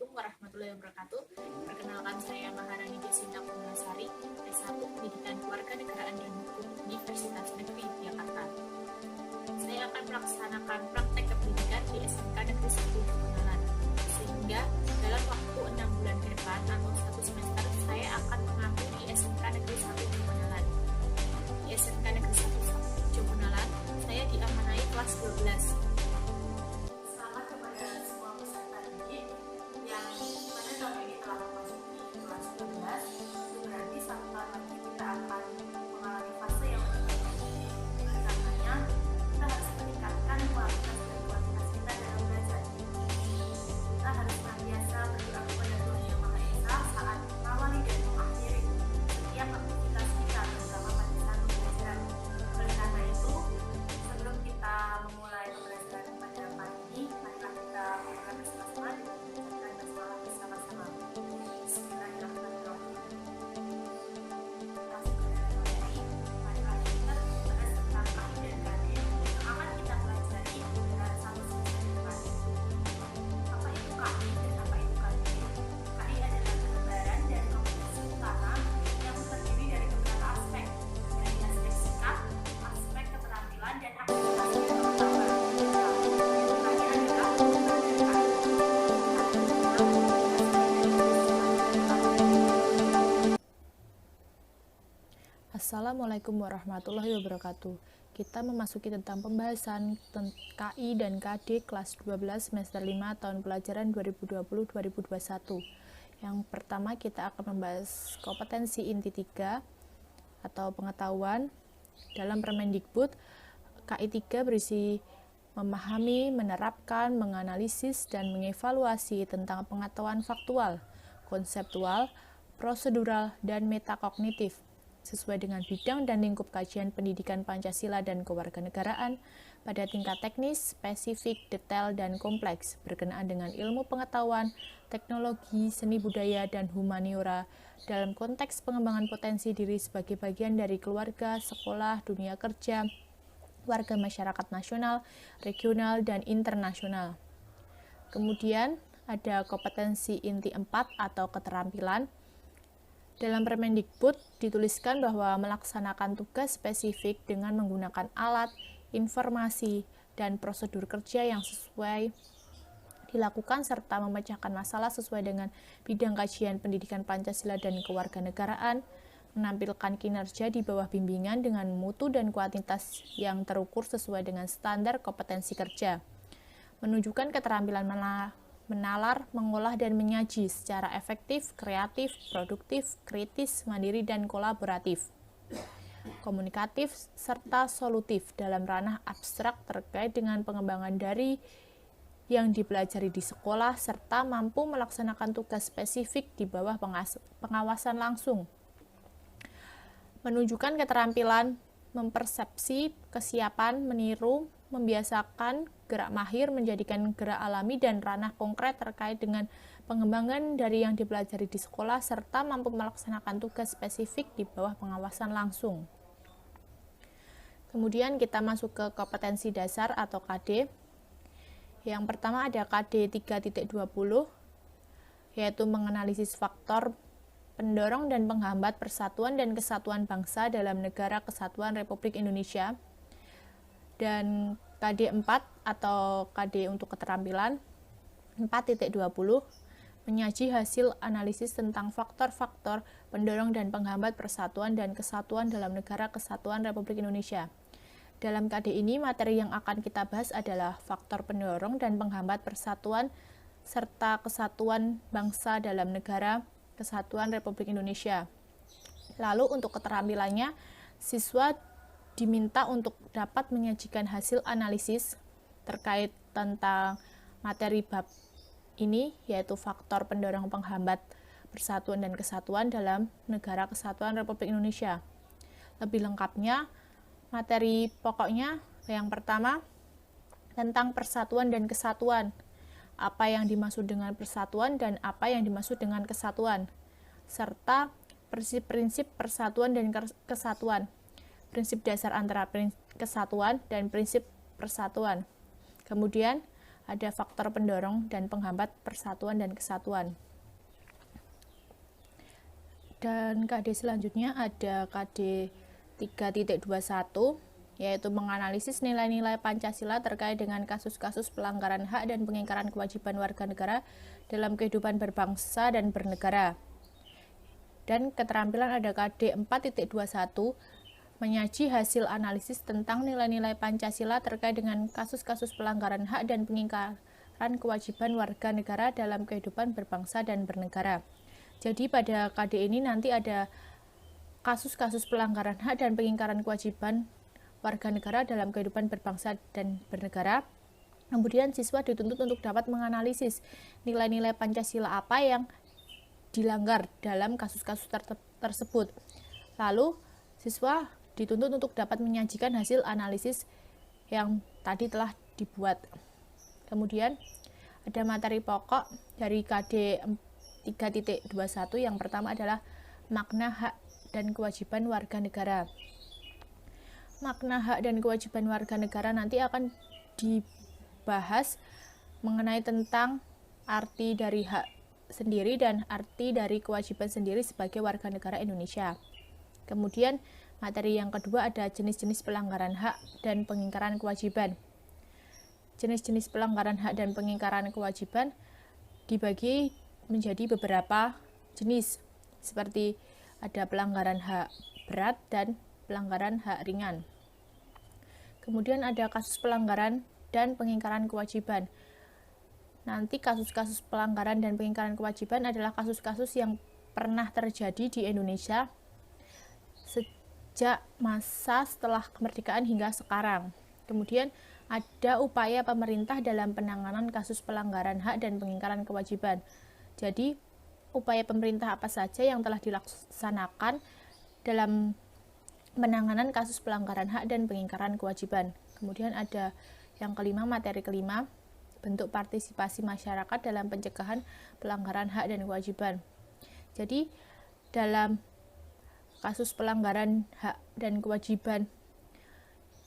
Assalamualaikum warahmatullahi wabarakatuh. Perkenalkan, saya Maharani Jasinta Pumasari, S1 Pendidikan Kewarganegaraan dan Hukum Universitas Negeri Jakarta. Saya akan melaksanakan praktek kependidikan di SMK Negeri 1 Pegunungan, sehingga dalam waktu 6 bulan ke depan atau 1 semester saya akan mengambil di SMK Negeri 1 Pegunungan. Di SMK Negeri 1 Pegunungan, saya diamanai kelas 12. Assalamualaikum warahmatullahi wabarakatuh. Kita memasuki tentang pembahasan KI dan KD kelas 12 semester 5 tahun pelajaran 2020-2021. Yang pertama kita akan membahas kompetensi inti 3 atau pengetahuan. Dalam Permendikbud, KI 3 berisi memahami, menerapkan, menganalisis, dan mengevaluasi tentang pengetahuan faktual, konseptual, prosedural, dan metakognitif sesuai dengan bidang dan lingkup kajian pendidikan Pancasila dan kewarganegaraan pada tingkat teknis, spesifik, detail, dan kompleks berkenaan dengan ilmu pengetahuan, teknologi, seni budaya, dan humaniora dalam konteks pengembangan potensi diri sebagai bagian dari keluarga, sekolah, dunia kerja, warga masyarakat nasional, regional, dan internasional. Kemudian ada kompetensi inti 4 atau keterampilan. Dalam Permendikbud dituliskan bahwa melaksanakan tugas spesifik dengan menggunakan alat, informasi, dan prosedur kerja yang sesuai dilakukan serta memecahkan masalah sesuai dengan bidang kajian pendidikan Pancasila dan kewarganegaraan, menampilkan kinerja di bawah bimbingan dengan mutu dan kuantitas yang terukur sesuai dengan standar kompetensi kerja, menunjukkan keterampilan menalar, mengolah, dan menyaji secara efektif, kreatif, produktif, kritis, mandiri, dan kolaboratif, komunikatif, serta solutif dalam ranah abstrak terkait dengan pengembangan dari yang dipelajari di sekolah, serta mampu melaksanakan tugas spesifik di bawah pengawasan langsung. Menunjukkan keterampilan mempersepsi, kesiapan, meniru, membiasakan gerak mahir, menjadikan gerak alami dan ranah konkret terkait dengan pengembangan dari yang dipelajari di sekolah, serta mampu melaksanakan tugas spesifik di bawah pengawasan langsung. Kemudian kita masuk ke kompetensi dasar atau KD. Yang pertama ada KD 3.20, yaitu menganalisis faktor pendorong dan penghambat persatuan dan kesatuan bangsa dalam negara kesatuan Republik Indonesia. Dan KD 4 atau KD untuk keterampilan 4.20 menyaji hasil analisis tentang faktor-faktor pendorong dan penghambat persatuan dan kesatuan dalam negara kesatuan Republik Indonesia. Dalam KD ini, materi yang akan kita bahas adalah faktor pendorong dan penghambat persatuan serta kesatuan bangsa dalam negara kesatuan Republik Indonesia. Lalu untuk keterampilannya, siswa diminta untuk dapat menyajikan hasil analisis terkait tentang materi bab ini, yaitu faktor pendorong penghambat persatuan dan kesatuan dalam negara kesatuan Republik Indonesia. Lebih lengkapnya, materi pokoknya yang pertama tentang persatuan dan kesatuan. Apa yang dimaksud dengan persatuan dan apa yang dimaksud dengan kesatuan, serta prinsip-prinsip persatuan dan kesatuan, prinsip dasar antara kesatuan dan prinsip persatuan. Kemudian ada faktor pendorong dan penghambat persatuan dan kesatuan. Dan KD selanjutnya ada KD 3.21, yaitu menganalisis nilai-nilai Pancasila terkait dengan kasus-kasus pelanggaran hak dan pengingkaran kewajiban warga negara dalam kehidupan berbangsa dan bernegara. Dan keterampilan ada KD 4.21, menyaji hasil analisis tentang nilai-nilai Pancasila terkait dengan kasus-kasus pelanggaran hak dan pengingkaran kewajiban warga negara dalam kehidupan berbangsa dan bernegara. Jadi pada KD ini nanti ada kasus-kasus pelanggaran hak dan pengingkaran kewajiban warga negara dalam kehidupan berbangsa dan bernegara. Kemudian siswa dituntut untuk dapat menganalisis nilai-nilai Pancasila apa yang dilanggar dalam kasus-kasus tersebut. Lalu siswa dituntut untuk dapat menyajikan hasil analisis yang tadi telah dibuat. Kemudian ada materi pokok dari KD 3.21. Yang pertama adalah makna hak dan kewajiban warga negara. Makna hak dan kewajiban warga negara nanti akan dibahas mengenai tentang arti dari hak sendiri dan arti dari kewajiban sendiri sebagai warga negara Indonesia. Kemudian materi yang kedua ada jenis-jenis pelanggaran hak dan pengingkaran kewajiban. Jenis-jenis pelanggaran hak dan pengingkaran kewajiban dibagi menjadi beberapa jenis, seperti ada pelanggaran hak berat dan pelanggaran hak ringan. Kemudian ada kasus pelanggaran dan pengingkaran kewajiban. Nanti kasus-kasus pelanggaran dan pengingkaran kewajiban adalah kasus-kasus yang pernah terjadi di Indonesia sejak masa setelah kemerdekaan hingga sekarang. Kemudian ada upaya pemerintah dalam penanganan kasus pelanggaran hak dan pengingkaran kewajiban. Jadi, upaya pemerintah apa saja yang telah dilaksanakan dalam penanganan kasus pelanggaran hak dan pengingkaran kewajiban. Kemudian ada yang kelima, materi kelima, bentuk partisipasi masyarakat dalam pencegahan pelanggaran hak dan kewajiban. Jadi, dalam kasus pelanggaran hak dan kewajiban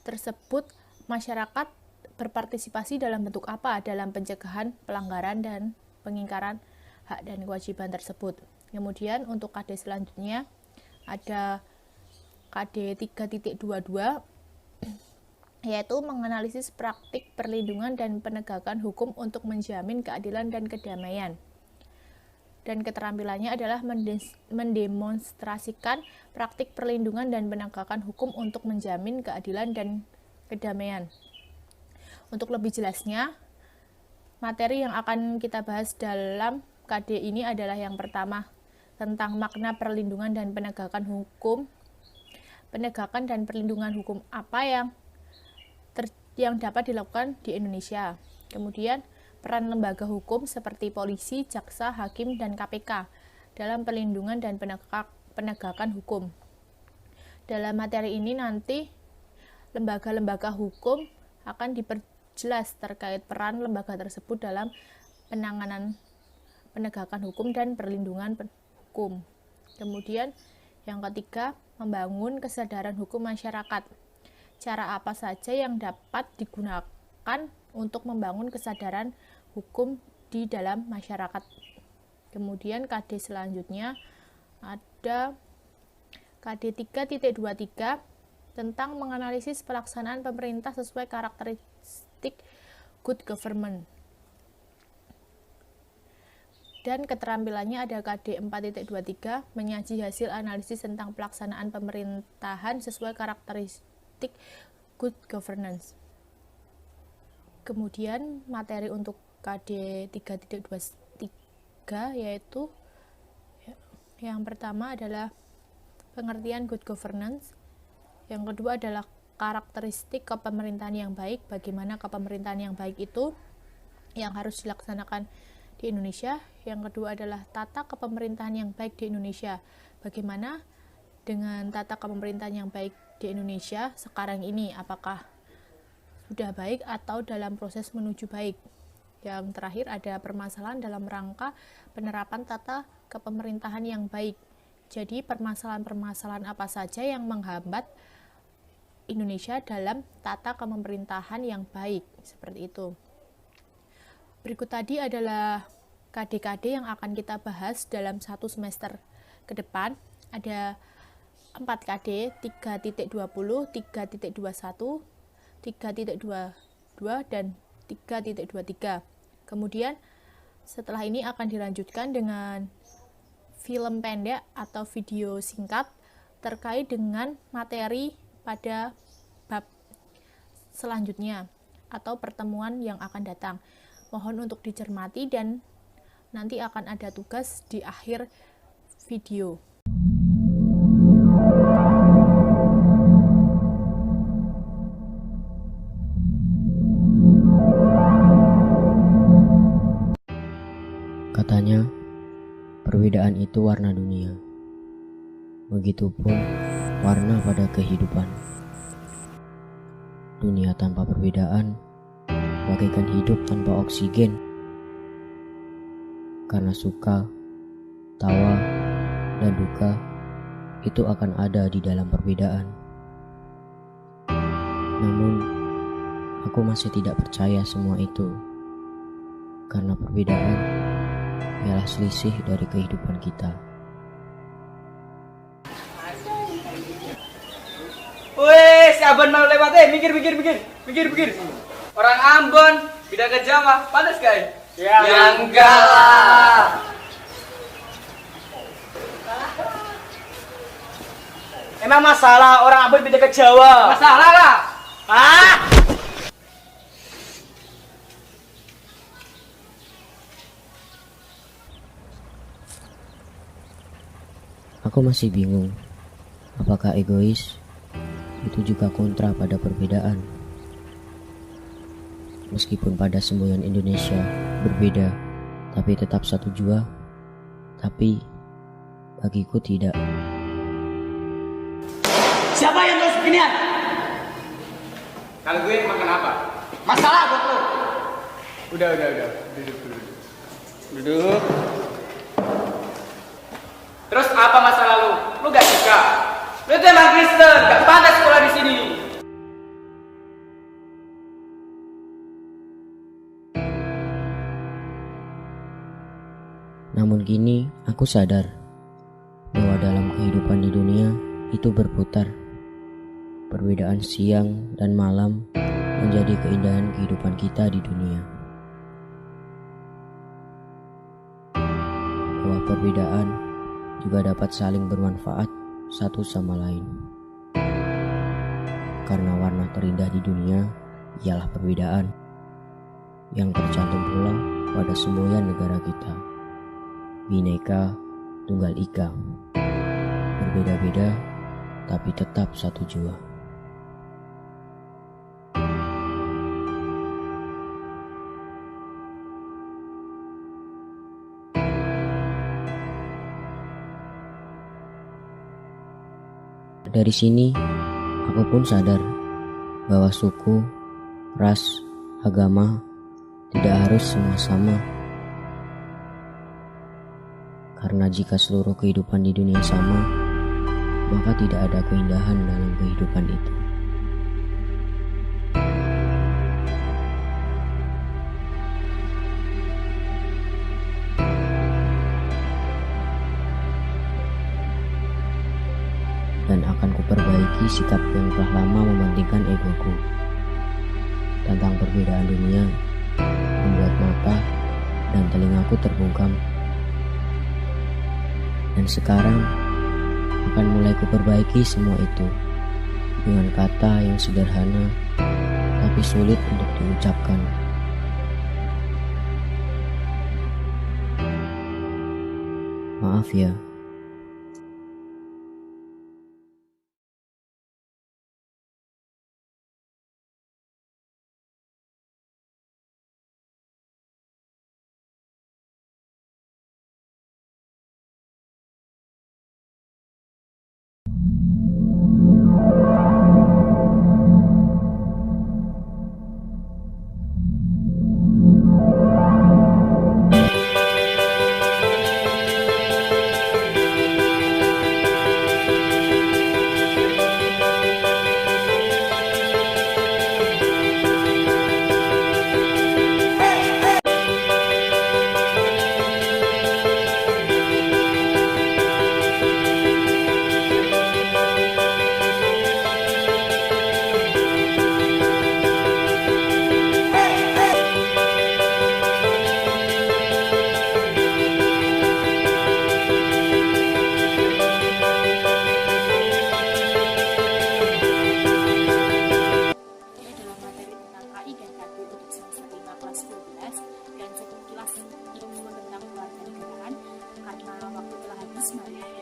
tersebut, masyarakat berpartisipasi dalam bentuk apa dalam pencegahan pelanggaran dan pengingkaran hak dan kewajiban tersebut. Kemudian untuk KD selanjutnya ada KD 3.22, yaitu menganalisis praktik perlindungan dan penegakan hukum untuk menjamin keadilan dan kedamaian. Dan keterampilannya adalah mendemonstrasikan praktik perlindungan dan penegakan hukum untuk menjamin keadilan dan kedamaian. Untuk lebih jelasnya, materi yang akan kita bahas dalam KD ini adalah yang pertama, tentang makna perlindungan dan penegakan hukum. Penegakan dan perlindungan hukum apa yang dapat dilakukan di Indonesia. Kemudian, peran lembaga hukum seperti polisi, jaksa, hakim, dan KPK dalam perlindungan dan penegakan hukum. Dalam materi ini nanti lembaga-lembaga hukum akan diperjelas terkait peran lembaga tersebut dalam penanganan penegakan hukum dan perlindungan hukum. Kemudian yang ketiga, membangun kesadaran hukum masyarakat. Cara apa saja yang dapat digunakan untuk membangun kesadaran hukum di dalam masyarakat. Kemudian KD selanjutnya ada KD 3.23 tentang menganalisis pelaksanaan pemerintah sesuai karakteristik good government. Dan keterampilannya ada KD 4.23, menyaji hasil analisis tentang pelaksanaan pemerintahan sesuai karakteristik good governance. Kemudian materi untuk KD 3.23 yaitu yang pertama adalah pengertian good governance, yang kedua adalah karakteristik kepemerintahan yang baik, bagaimana kepemerintahan yang baik itu yang harus dilaksanakan di Indonesia. Yang kedua adalah tata kepemerintahan yang baik di Indonesia, bagaimana dengan tata kepemerintahan yang baik di Indonesia sekarang ini, apakah sudah baik atau dalam proses menuju baik. Yang terakhir ada permasalahan dalam rangka penerapan tata kepemerintahan yang baik. Jadi permasalahan-permasalahan apa saja yang menghambat Indonesia dalam tata kepemerintahan yang baik, seperti itu. Berikut tadi adalah KD-KD yang akan kita bahas dalam satu semester ke depan. Ada 4 KD, 3.20, 3.21, 3.22, dan 3.23. Kemudian setelah ini akan dilanjutkan dengan film pendek atau video singkat terkait dengan materi pada bab selanjutnya atau pertemuan yang akan datang. Mohon untuk dicermati dan nanti akan ada tugas di akhir video. Katanya, perbedaan itu warna dunia. Begitupun warna pada kehidupan. Dunia tanpa perbedaan bagaikan hidup tanpa oksigen. Karena suka, tawa, dan duka itu akan ada di dalam perbedaan. Namun, aku masih tidak percaya semua itu. Karena perbedaan ialah selisih dari kehidupan kita. Wih, si Abon mau lewat mikir. Orang Ambon, pindah ke Jawa, pantas guys? Ya enggak lah. Emang masalah orang Ambon pindah ke Jawa? Masalah lah. Hah? Aku masih bingung, apakah egois itu juga kontra pada perbedaan. Meskipun pada semboyan Indonesia berbeda, tapi tetap satu jua, tapi bagiku tidak. Siapa yang terus beginian? Kalau gue makan apa? Masalah buat lo. Udah. Duduk. Terus apa masalah lu? Lu gak suka? Lu tuh emang Kristen, gak pantas sekolah di sini. Namun kini aku sadar bahwa dalam kehidupan di dunia itu berputar. Perbedaan siang dan malam menjadi keindahan kehidupan kita di dunia. Bahwa perbedaan juga dapat saling bermanfaat satu sama lain. Karena warna terindah di dunia ialah perbedaan yang tercantum pula pada semboyan negara kita. Bhinneka Tunggal Ika. Berbeda-beda tapi tetap satu jua. Dari sini, aku pun sadar bahwa suku, ras, agama tidak harus semua sama. Karena jika seluruh kehidupan di dunia sama, maka tidak ada keindahan dalam kehidupan itu. Dan akan kuperbaiki sikap yang telah lama mementingkan egoku. Tentang perbedaan dunia membuat mata dan telingaku terbungkam. Dan sekarang akan mulai kuperbaiki semua itu dengan kata yang sederhana tapi sulit untuk diucapkan. Maaf ya. Mbak.